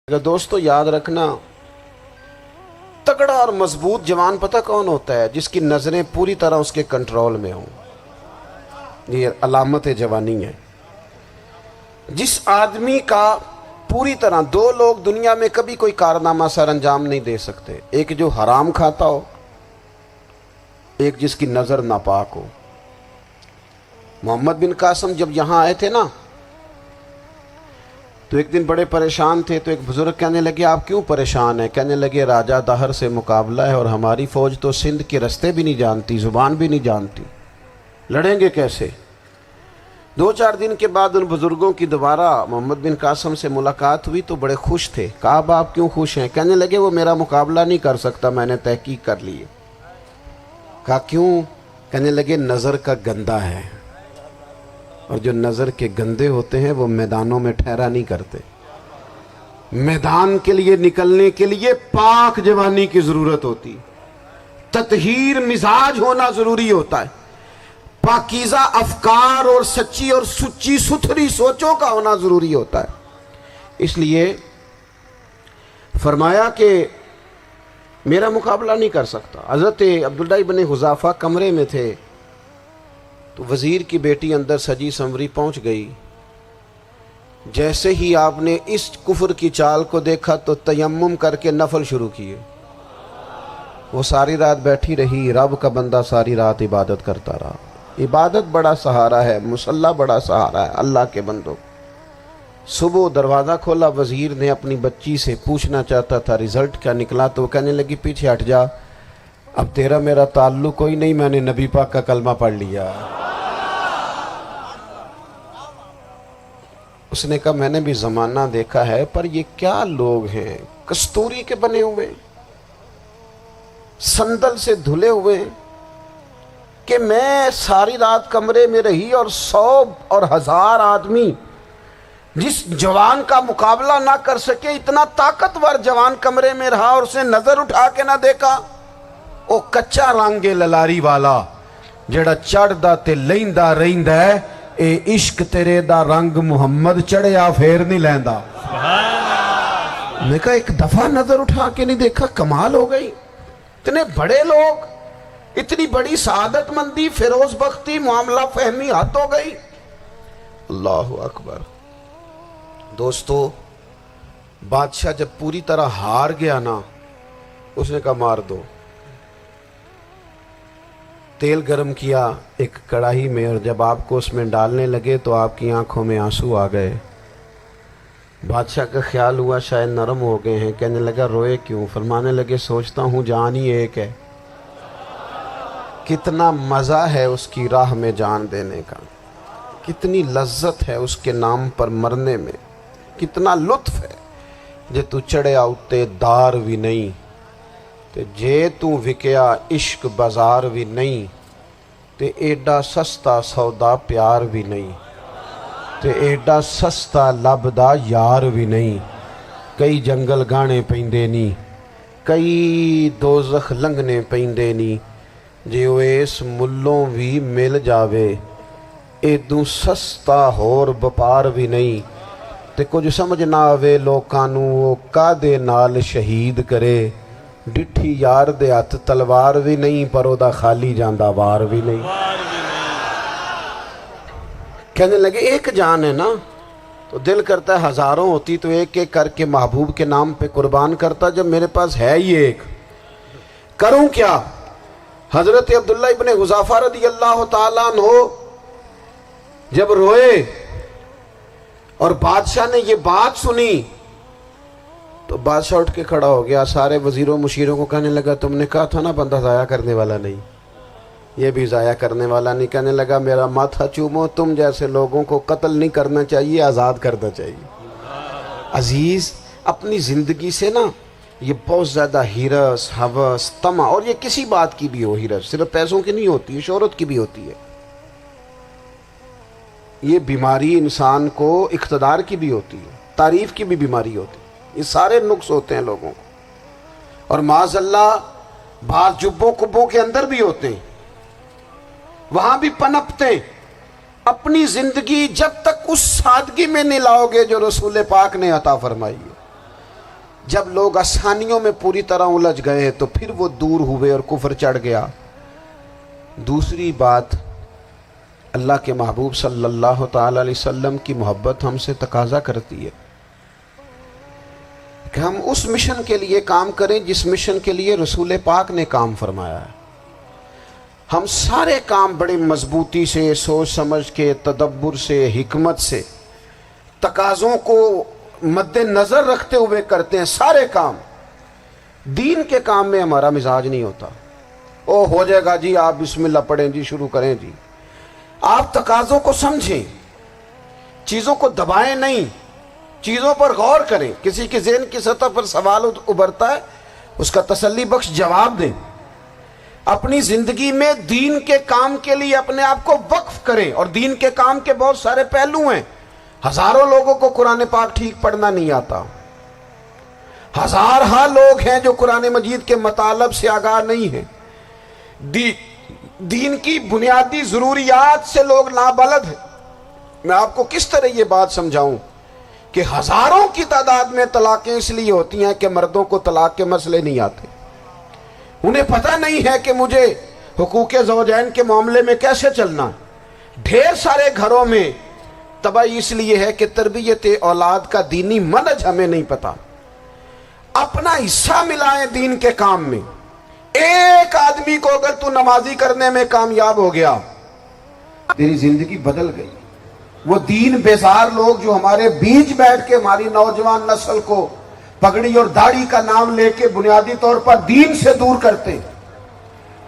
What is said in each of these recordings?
دوستو یاد رکھنا، تگڑا اور مضبوط جوان پتہ کون ہوتا ہے؟ جس کی نظریں پوری طرح اس کے کنٹرول میں ہوں۔ یہ علامت جوانی ہے۔ جس آدمی کا پوری طرح، دو لوگ دنیا میں کبھی کوئی کارنامہ سر انجام نہیں دے سکتے، ایک جو حرام کھاتا ہو، ایک جس کی نظر ناپاک ہو۔ محمد بن قاسم جب یہاں آئے تھے نا، تو ایک دن بڑے پریشان تھے، تو ایک بزرگ کہنے لگے آپ کیوں پریشان ہیں؟ کہنے لگے راجہ دہر سے مقابلہ ہے اور ہماری فوج تو سندھ کے رستے بھی نہیں جانتی، زبان بھی نہیں جانتی، لڑیں گے کیسے؟ دو چار دن کے بعد ان بزرگوں کی دوبارہ محمد بن قاسم سے ملاقات ہوئی تو بڑے خوش تھے۔ کہا اب آپ کیوں خوش ہیں؟ کہنے لگے وہ میرا مقابلہ نہیں کر سکتا، میں نے تحقیق کر لی ہے۔ کہا کیوں؟ کہنے لگے نظر کا گندہ ہے، اور جو نظر کے گندے ہوتے ہیں وہ میدانوں میں ٹھہرا نہیں کرتے۔ میدان کے لیے نکلنے کے لیے پاک جوانی کی ضرورت ہوتی، تطہیر مزاج ہونا ضروری ہوتا ہے، پاکیزہ افکار اور سچی اور سچی ستھری سوچوں کا ہونا ضروری ہوتا ہے۔ اس لیے فرمایا کہ میرا مقابلہ نہیں کر سکتا۔ حضرت عبداللہ ابن حذافہ کمرے میں تھے، تو وزیر کی بیٹی اندر سجی سنوری پہنچ گئی۔ جیسے ہی آپ نے اس کفر کی چال کو دیکھا تو تیمم کر کے نفل شروع کیے۔ وہ ساری رات بیٹھی رہی، رب کا بندہ ساری رات عبادت کرتا رہا۔ عبادت بڑا سہارا ہے، مصلی بڑا سہارا ہے اللہ کے بندوں۔ صبح دروازہ کھولا، وزیر نے اپنی بچی سے پوچھنا چاہتا تھا رزلٹ کیا نکلا، تو وہ کہنے لگی پیچھے ہٹ جا، اب تیرا میرا تعلق کوئی نہیں، میں نے نبی پاک کا کلمہ پڑھ لیا۔ اس نے کہا میں نے بھی زمانہ دیکھا ہے، پر یہ کیا لوگ ہیں، کستوری کے بنے ہوئے، سندل سے دھلے ہوئے، کہ میں ساری رات کمرے میں رہی اور 100 اور 1000 آدمی جس جوان کا مقابلہ نہ کر سکے، اتنا طاقتور جوان کمرے میں رہا اور اسے نظر اٹھا کے نہ دیکھا۔ او کچا رنگ للاری والا جڑا چڑھدا تے لیندا رہندا ہے، اے عشق تیرے دا رنگ محمد چڑھیا پھر نہیں لیندا۔ میں کہا ایک دفعہ نظر اٹھا کے نہیں دیکھا، کمال ہو گئی۔ اتنے بڑے لوگ، اتنی بڑی سعادت مندی، فیروز بختی، معاملہ فہمی حد ہو گئی۔ اللہ اکبر۔ دوستو بادشاہ جب پوری طرح ہار گیا نا، اس نے کہا مار دو۔ تیل گرم کیا ایک کڑاہی میں، اور جب آپ کو اس میں ڈالنے لگے تو آپ کی آنکھوں میں آنسو آ گئے۔ بادشاہ کا خیال ہوا شاید نرم ہو گئے ہیں، کہنے لگا روئے کیوں؟ فرمانے لگے سوچتا ہوں جان ہی ایک ہے، کتنا مزہ ہے اس کی راہ میں جان دینے کا، کتنی لذت ہے اس کے نام پر مرنے میں، کتنا لطف ہے۔ جے تو چڑھیا اتے دار بھی نہیں، تے جے تو وکیا عشق بازار بھی نہیں، تے ایڈا سستا سودا پیار بھی نہیں، تے ایڈا سستا لبدا یار بھی نہیں۔ کئی جنگل گانے پیندے نہیں، کئی دوزخ لنگنے پیندے نہیں، جے وہ اس ملوں بھی مل جاوے، ایدوں سستا ہور بپار بھی نہیں۔ تے کچھ سمجھ نہ آوے لوکاں نوں وہ کادے نال شہید کرے، ڈٹھی یار دے ہاتھ تلوار بھی نہیں، پر او دا خالی جاندہ وار بھی نہیں۔ کہنے لگے ایک جان ہے نا، تو دل کرتا ہے ہزاروں ہوتی تو ایک ایک کر کے محبوب کے نام پہ قربان کرتا، جب میرے پاس ہے ہی ایک، کروں کیا؟ حضرت عبداللہ ابن حذافہ رضی اللہ تعالیٰ عنہ جب روئے اور بادشاہ نے یہ بات سنی، تو بادشاہ اٹھ کے کھڑا ہو گیا، سارے وزیروں مشیروں کو کہنے لگا تم نے کہا تھا نا بندہ ضائع کرنے والا نہیں، یہ بھی ضائع کرنے والا نہیں۔ کہنے لگا میرا ماتھا چومو، تم جیسے لوگوں کو قتل نہیں کرنا چاہیے، آزاد کرنا چاہیے۔ عزیز اپنی زندگی سے نا یہ بہت زیادہ ہرس، ہوس، طمع، اور یہ کسی بات کی بھی ہو، ہرس صرف پیسوں کی نہیں ہوتی ہے، شہرت کی بھی ہوتی ہے، یہ بیماری انسان کو اقتدار کی بھی ہوتی ہے، تعریف کی بھی بیماری ہوتی ہے، یہ سارے نقص ہوتے ہیں لوگوں کو، اور معاذ اللہ بعض جبوں کبوں کے اندر بھی ہوتے ہیں، وہاں بھی پنپتے ہیں۔ اپنی زندگی جب تک اس سادگی میں نہیں لاؤ گے جو رسول پاک نے عطا فرمائی ہے، جب لوگ آسانیوں میں پوری طرح الجھ گئے تو پھر وہ دور ہوئے اور کفر چڑھ گیا۔ دوسری بات، اللہ کے محبوب صلی اللہ تعالی علیہ وسلم کی محبت ہم سے تقاضا کرتی ہے کہ ہم اس مشن کے لیے کام کریں جس مشن کے لیے رسول پاک نے کام فرمایا ہے۔ ہم سارے کام بڑے مضبوطی سے، سوچ سمجھ کے، تدبر سے، حکمت سے، تقاضوں کو مد نظر رکھتے ہوئے کرتے ہیں سارے کام۔ دین کے کام میں ہمارا مزاج نہیں ہوتا، او ہو جائے گا جی، آپ بسم اللہ پڑھیں جی، شروع کریں جی۔ آپ تقاضوں کو سمجھیں، چیزوں کو دبائیں نہیں، چیزوں پر غور کریں۔ کسی کے ذہن کی سطح پر سوال ابھرتا ہے، اس کا تسلی بخش جواب دیں۔ اپنی زندگی میں دین کے کام کے لیے اپنے آپ کو وقف کریں، اور دین کے کام کے بہت سارے پہلو ہیں۔ ہزاروں لوگوں کو قرآن پاک ٹھیک پڑھنا نہیں آتا، ہزارہا لوگ ہیں جو قرآن مجید کے مطالب سے آگاہ نہیں ہیں، دین کی بنیادی ضروریات سے لوگ نابلد ہیں۔ میں آپ کو کس طرح یہ بات سمجھاؤں کہ ہزاروں کی تعداد میں طلاقیں اس لیے ہوتی ہیں کہ مردوں کو طلاق کے مسئلے نہیں آتے، انہیں پتہ نہیں ہے کہ مجھے حقوق زوجین کے معاملے میں کیسے چلنا۔ ڈھیر سارے گھروں میں تباہی اس لیے ہے کہ تربیت اولاد کا دینی منہج ہمیں نہیں پتا۔ اپنا حصہ ملائیں دین کے کام میں۔ ایک آدمی کو اگر تو نمازی کرنے میں کامیاب ہو گیا، تیری زندگی بدل گئی۔ وہ دین بیزار لوگ جو ہمارے بیچ بیٹھ کے ہماری نوجوان نسل کو پگڑی اور داڑھی کا نام لے کے بنیادی طور پر دین سے دور کرتے،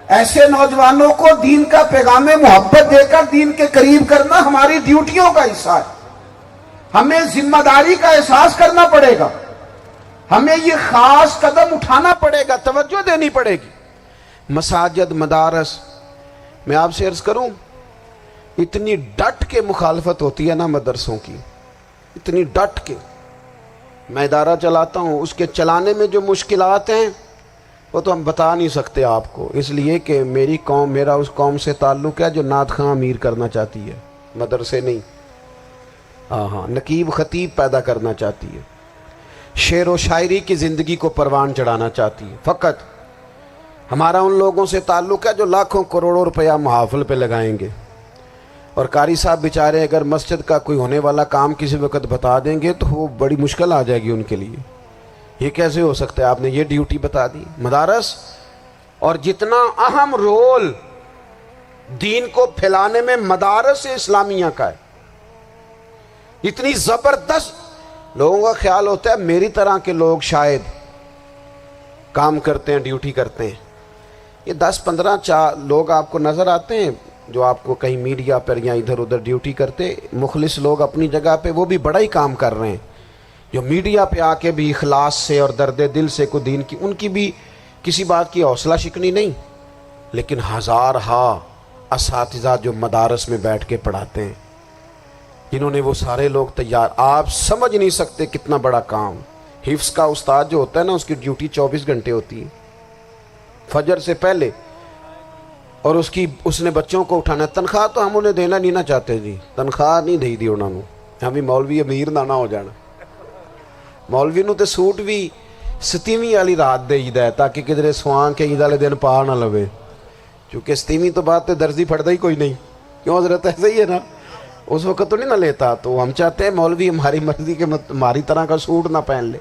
ایسے نوجوانوں کو دین کا پیغام محبت دے کر دین کے قریب کرنا ہماری ڈیوٹیوں کا حصہ ہے۔ ہمیں ذمہ داری کا احساس کرنا پڑے گا، ہمیں یہ خاص قدم اٹھانا پڑے گا، توجہ دینی پڑے گی۔ مساجد، مدارس، میں آپ سے عرض کروں، اتنی ڈٹ کے مخالفت ہوتی ہے نا مدرسوں کی، اتنی ڈٹ کے۔ میں ادارہ چلاتا ہوں، اس کے چلانے میں جو مشکلات ہیں وہ تو ہم بتا نہیں سکتے آپ کو، اس لیے کہ میری قوم، میرا اس قوم سے تعلق ہے جو نعت خواں امیر کرنا چاہتی ہے، مدرسے نہیں۔ نقیب خطیب پیدا کرنا چاہتی ہے، شعر و شاعری کی زندگی کو پروان چڑھانا چاہتی ہے۔ فقط ہمارا ان لوگوں سے تعلق ہے جو لاکھوں کروڑوں روپیہ محافل پہ لگائیں گے، اور قاری صاحب بیچارے اگر مسجد کا کوئی ہونے والا کام کسی وقت بتا دیں گے تو وہ بڑی مشکل آ جائے گی ان کے لیے۔ یہ کیسے ہو سکتا ہے، آپ نے یہ ڈیوٹی بتا دی۔ مدارس، اور جتنا اہم رول دین کو پھیلانے میں مدارس اسلامیہ کا ہے، اتنی زبردست، لوگوں کا خیال ہوتا ہے میری طرح کے لوگ شاید کام کرتے ہیں، ڈیوٹی کرتے ہیں۔ یہ 10-15 لوگ آپ کو نظر آتے ہیں جو آپ کو کہیں میڈیا پر یا ادھر ادھر ڈیوٹی کرتے، مخلص لوگ اپنی جگہ پہ، وہ بھی بڑا ہی کام کر رہے ہیں، جو میڈیا پہ آ کے بھی اخلاص سے اور درد دل سے کو دین کی، ان کی بھی کسی بات کی حوصلہ شکنی نہیں۔ لیکن ہزارہا اساتذہ جو مدارس میں بیٹھ کے پڑھاتے ہیں، جنہوں نے وہ سارے لوگ تیار، آپ سمجھ نہیں سکتے کتنا بڑا کام۔ حفظ کا استاد جو ہوتا ہے نا، اس کی ڈیوٹی 24 گھنٹے ہوتی ہے، فجر سے پہلے، اور اس نے بچوں کو اٹھانا۔ تنخواہ تو ہم انہیں دینا نہیں نہ چاہتے جی، تنخواہ نہیں دے دی انہوں نے، ہم بھی مولوی امیر نہ ہو جانا۔ مولوی نو تے سوٹ بھی 27ویں والی رات دے ہے تاکہ کدھر سوان کے عید والے دن پا نہ لوے، چونکہ 27ویں تو بعد تے درزی پھڑتا ہی کوئی نہیں، کیوں حضرت؟ ایسے ہی ہے نا، اس وقت تو نہیں نہ لیتا، تو ہم چاہتے ہیں مولوی ہماری مرضی کے ہماری طرح کا سوٹ نہ پہن لے۔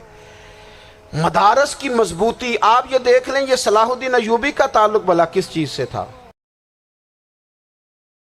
مدارس کی مضبوطی، آپ یہ دیکھ لیں، یہ صلاح الدین ایوبی کا تعلق بھلا کس چیز سے تھا؟